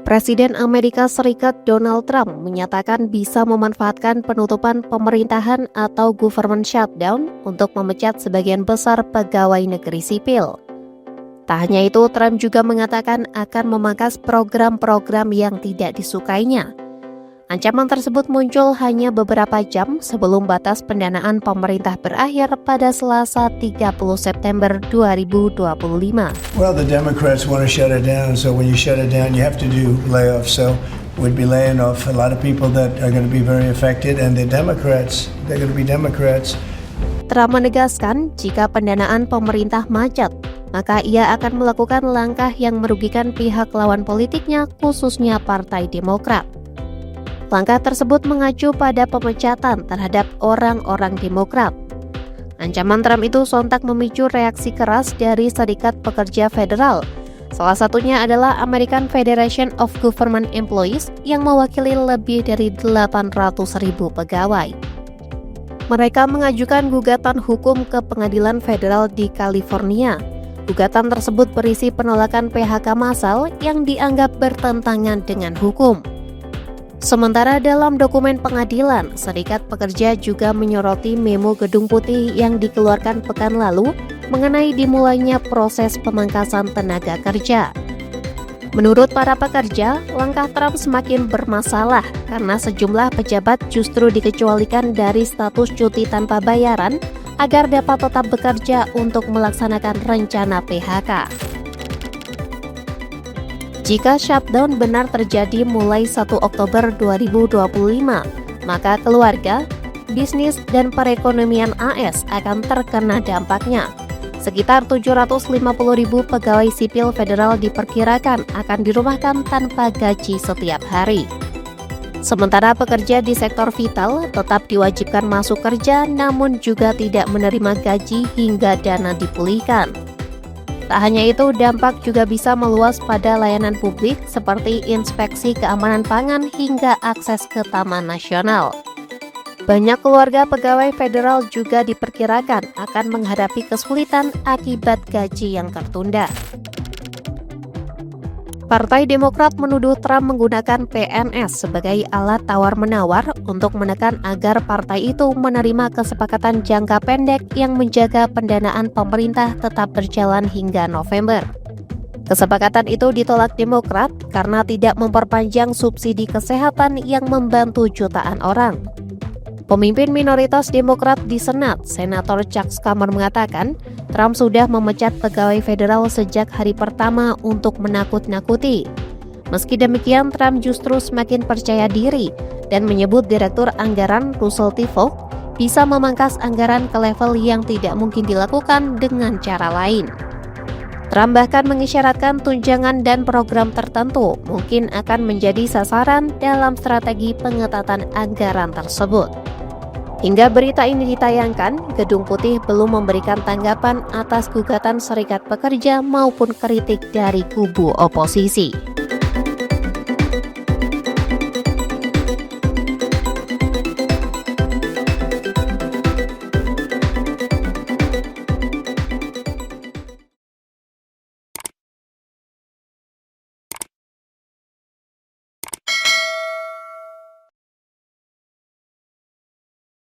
Presiden Amerika Serikat Donald Trump menyatakan bisa memanfaatkan penutupan pemerintahan atau government shutdown untuk memecat sebagian besar pegawai negeri sipil. Tak hanya itu, Trump juga mengatakan akan memangkas program-program yang tidak disukainya. Ancaman tersebut muncul hanya beberapa jam sebelum batas pendanaan pemerintah berakhir pada Selasa 30 September 2025. Well, the Democrats want to shut it down, so when you shut it down, you have to do layoffs. So we'd be laying off a lot of people that are going to be very affected, and they're going to be Democrats. Trump menegaskan jika pendanaan pemerintah macet, maka ia akan melakukan langkah yang merugikan pihak lawan politiknya, khususnya Partai Demokrat. Langkah tersebut mengacu pada pemecatan terhadap orang-orang Demokrat. Ancaman Trump itu sontak memicu reaksi keras dari Serikat Pekerja Federal. Salah satunya adalah American Federation of Government Employees yang mewakili lebih dari 800.000 pegawai. Mereka mengajukan gugatan hukum ke pengadilan federal di California. Gugatan tersebut berisi penolakan PHK massal yang dianggap bertentangan dengan hukum. Sementara dalam dokumen pengadilan, Serikat Pekerja juga menyoroti memo Gedung Putih yang dikeluarkan pekan lalu mengenai dimulainya proses pemangkasan tenaga kerja. Menurut para pekerja, langkah Trump semakin bermasalah karena sejumlah pejabat justru dikecualikan dari status cuti tanpa bayaran agar dapat tetap bekerja untuk melaksanakan rencana PHK. Jika shutdown benar terjadi mulai 1 Oktober 2025, maka keluarga, bisnis, dan perekonomian AS akan terkena dampaknya. Sekitar 750.000 pegawai sipil federal diperkirakan akan dirumahkan tanpa gaji setiap hari. Sementara pekerja di sektor vital tetap diwajibkan masuk kerja namun juga tidak menerima gaji hingga dana dipulihkan. Tak hanya itu, dampak juga bisa meluas pada layanan publik seperti inspeksi keamanan pangan hingga akses ke Taman Nasional. Banyak keluarga pegawai federal juga diperkirakan akan menghadapi kesulitan akibat gaji yang tertunda. Partai Demokrat menuduh Trump menggunakan PNS sebagai alat tawar-menawar untuk menekan agar partai itu menerima kesepakatan jangka pendek yang menjaga pendanaan pemerintah tetap berjalan hingga November. Kesepakatan itu ditolak Demokrat karena tidak memperpanjang subsidi kesehatan yang membantu jutaan orang. Pemimpin minoritas Demokrat di Senat, Senator Chuck Schumer mengatakan, Trump sudah memecat pegawai federal sejak hari pertama untuk menakut-nakuti. Meski demikian, Trump justru semakin percaya diri dan menyebut Direktur Anggaran Russell T. Falk bisa memangkas anggaran ke level yang tidak mungkin dilakukan dengan cara lain. Trump bahkan mengisyaratkan tunjangan dan program tertentu mungkin akan menjadi sasaran dalam strategi pengetatan anggaran tersebut. Hingga berita ini ditayangkan, Gedung Putih belum memberikan tanggapan atas gugatan Serikat Pekerja maupun kritik dari kubu oposisi.